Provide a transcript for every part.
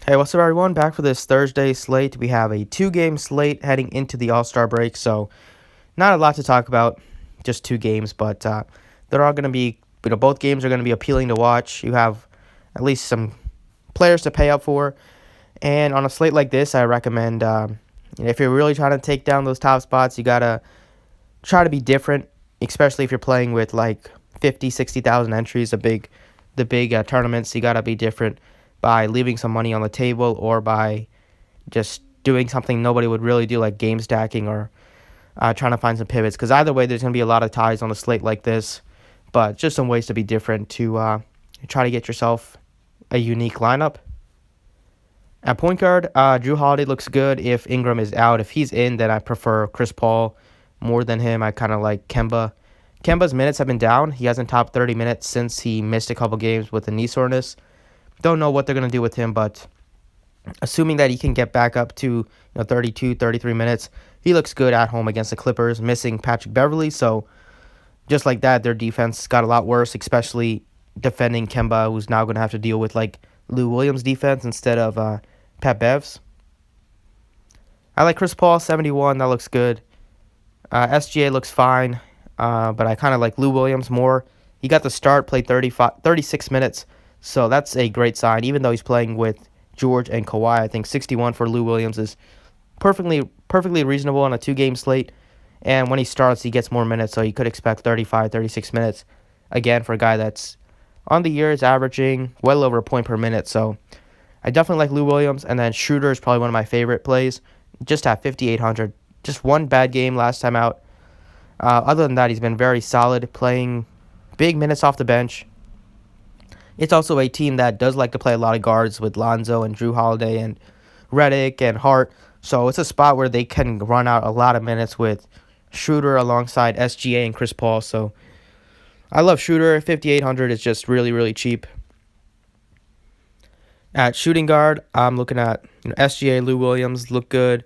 Hey, what's up, everyone? Back for this Thursday slate. We have a two-game slate heading into the All-Star break, so not a lot to talk about, just two games, but they're all going to be, both games are going to be appealing to watch. You have at least some players to pay up for, and on a slate like this, I recommend, if you're really trying to take down those top spots, you got to try to be different, especially if you're playing with like 50, 60,000 entries, the big tournaments. You got to be different by leaving some money on the table or by just doing something nobody would really do, like game stacking or trying to find some pivots. Because either way, there's going to be a lot of ties on a slate like this, but just some ways to be different to try to get yourself a unique lineup. At point guard, Drew Holiday looks good if Ingram is out. If he's in, then I prefer Chris Paul more than him. I kind of like Kemba. Kemba's minutes have been down. He hasn't topped 30 minutes since he missed a couple games with a knee soreness. Don't know what they're going to do with him, but assuming that he can get back up to 32, 33 minutes, he looks good at home against the Clippers, missing Patrick Beverley. So just like that, their defense got a lot worse, especially defending Kemba, who's now going to have to deal with like Lou Williams' defense instead of Pat Bev's. I like Chris Paul, 71. That looks good. SGA looks fine, but I kind of like Lou Williams more. He got the start, played 36 minutes, so that's a great sign. Even though he's playing with George and Kawhi, I think 61 for Lou Williams is perfectly reasonable on a two-game slate. And when he starts, he gets more minutes, so you could expect 35, 36 minutes. Again, for a guy that's on the year is averaging well over a point per minute. So I definitely like Lou Williams. And then Schroeder is probably one of my favorite plays. Just at 5,800. Just one bad game last time out. Other than that, he's been very solid, playing big minutes off the bench. It's also a team that does like to play a lot of guards with Lonzo and Drew Holiday and Redick and Hart. So it's a spot where they can run out a lot of minutes with Schroeder alongside SGA and Chris Paul. So I love Schroeder. 5,800 is just really, really cheap. At shooting guard, I'm looking at SGA, Lou Williams look good.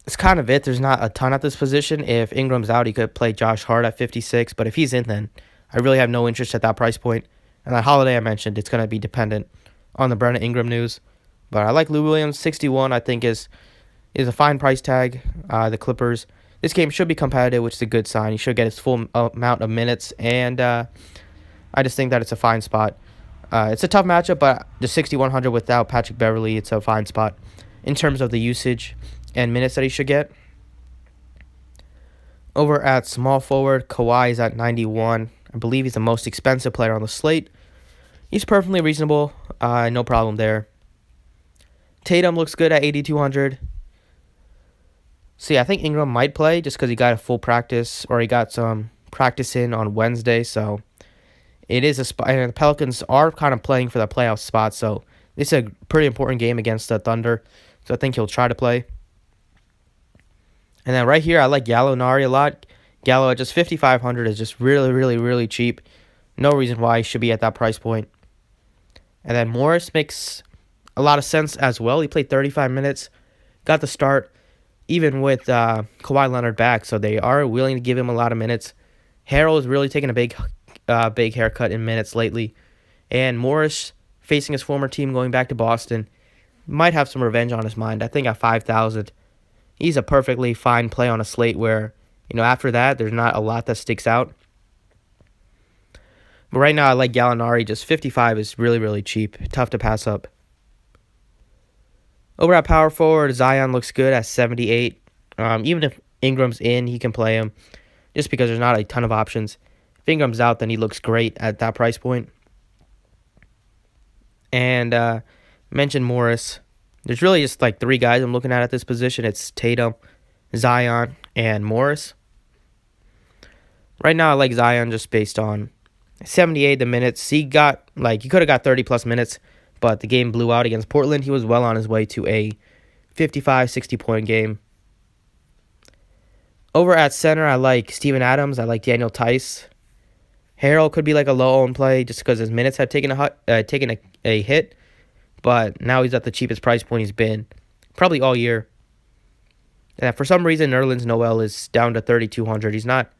It's kind of it. There's not a ton at this position. If Ingram's out, he could play Josh Hart at 56. But if he's in, then I really have no interest at that price point. And that Holiday I mentioned, it's going to be dependent on the Brandon Ingram news. But I like Lou Williams. 61, I think, is a fine price tag. The Clippers. This game should be competitive, which is a good sign. He should get his full amount of minutes. And I just think that it's a fine spot. It's a tough matchup, but the 6,100 without Patrick Beverley, it's a fine spot in terms of the usage and minutes that he should get. Over at small forward, Kawhi is at 91. I believe he's the most expensive player on the slate. He's perfectly reasonable. No problem there. Tatum looks good at 8,200. See, I think Ingram might play just because he got a full practice, or he got some practice in on Wednesday. So it is a spot. And the Pelicans are kind of playing for the playoff spot. So this is a pretty important game against the Thunder. So I think he'll try to play. And then right here, I like Gallinari a lot. Gallo at just 5,500 is just really, really, really cheap. No reason why he should be at that price point. And then Morris makes a lot of sense as well. He played 35 minutes, got the start, even with Kawhi Leonard back. So they are willing to give him a lot of minutes. Harrell is really taking a big haircut in minutes lately. And Morris, facing his former team, going back to Boston, might have some revenge on his mind. I think at 5,000. He's a perfectly fine play on a slate where, after that, there's not a lot that sticks out. But right now, I like Gallinari. Just 55 is really, really cheap. Tough to pass up. Over at power forward, Zion looks good at 78. Even if Ingram's in, he can play him just because there's not a ton of options. If Ingram's out, then he looks great at that price point. And mentioned Morris. There's really just like three guys I'm looking at this position. It's Tatum, Zion, and Morris. Right now, I like Zion just based on 78 the minutes. He could have got 30-plus minutes, but the game blew out against Portland. He was well on his way to a 55, 60-point game. Over at center, I like Steven Adams. I like Daniel Tice. Harrell could be like a low-owned play just because his minutes had taken a hit. But now he's at the cheapest price point he's been probably all year. And for some reason, Nerlens Noel is down to 3,200. He's not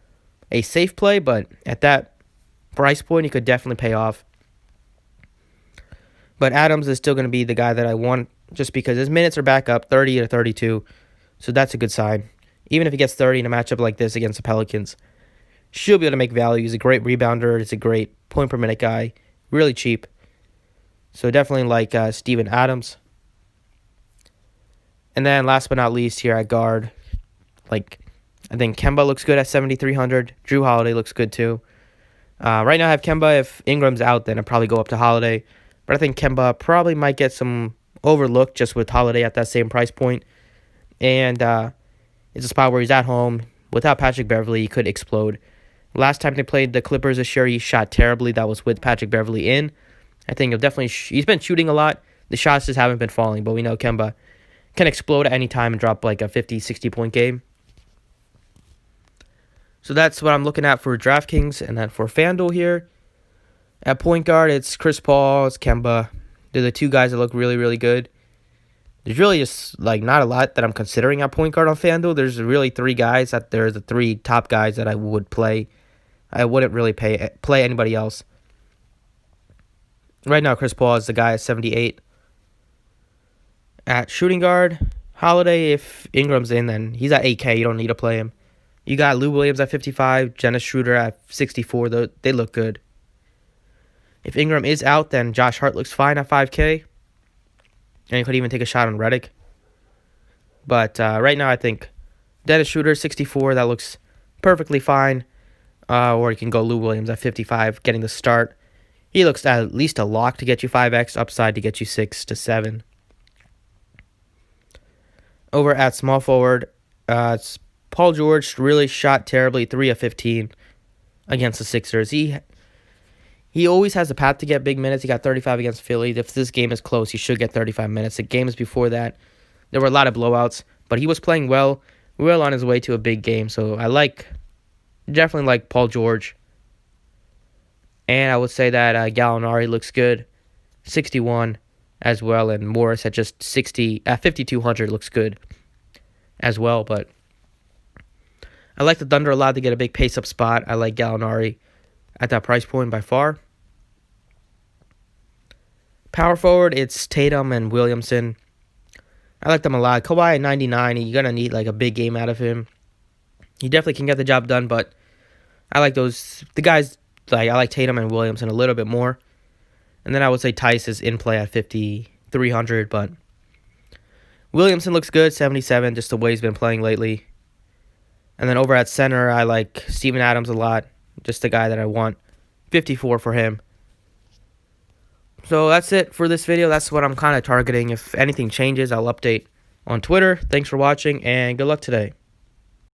a safe play, but at that price point, he could definitely pay off. But Adams is still going to be the guy that I want just because his minutes are back up 30 to 32. So that's a good sign. Even if he gets 30 in a matchup like this against the Pelicans, should be able to make value. He's a great rebounder. He's a great point per minute guy. Really cheap. So definitely like Steven Adams. And then last but not least here at guard, I think Kemba looks good at 7,300. Drew Holiday looks good too. Right now I have Kemba. If Ingram's out, then I'll probably go up to Holiday. But I think Kemba probably might get some overlooked just with Holiday at that same price point. And it's a spot where he's at home. Without Patrick Beverley, he could explode. Last time they played the Clippers this year, he shot terribly. That was with Patrick Beverley in. I think he'll definitely he's been shooting a lot. The shots just haven't been falling, but we know Kemba can explode at any time and drop like a 50, 60-point game. So that's what I'm looking at for DraftKings. And then for Fanduel here, at point guard, it's Chris Paul, it's Kemba. They're the two guys that look really, really good. There's really just not a lot that I'm considering at point guard on FanDuel. There's really three guys that they're the three top guys that I would play. I wouldn't really play anybody else. Right now, Chris Paul is the guy at 78. At shooting guard, Holiday, if Ingram's in, then he's at 8K. You don't need to play him. You got Lou Williams at 55, Dennis Schroeder at 64. They look good. If Ingram is out, then Josh Hart looks fine at 5K. And you could even take a shot on Redick. But right now, I think Dennis Schroeder, 64, that looks perfectly fine. Or you can go Lou Williams at 55, getting the start. He looks at least a lock to get you 5x, upside to get you 6 to 7. Over at small forward, it's Paul George really shot terribly, 3 of 15 against the Sixers. He always has a path to get big minutes. He got 35 against Philly. If this game is close, he should get 35 minutes. The games before that, there were a lot of blowouts, but he was playing well on his way to a big game. So I definitely like Paul George. And I would say that Gallinari looks good, 61 as well, and Morris at just 60 at 5,200 looks good as well. But I like the Thunder a lot to get a big pace-up spot. I like Gallinari at that price point by far. Power forward, it's Tatum and Williamson. I like them a lot. Kawhi at 99, you're going to need a big game out of him. He definitely can get the job done, but I like the guys, I like Tatum and Williamson a little bit more. And then I would say Tice is in play at 5,300, but Williamson looks good, 77, just the way he's been playing lately. And then over at center, I like Steven Adams a lot. Just the guy that I want. 54 for him. So that's it for this video. That's what I'm kind of targeting. If anything changes, I'll update on Twitter. Thanks for watching, and good luck today.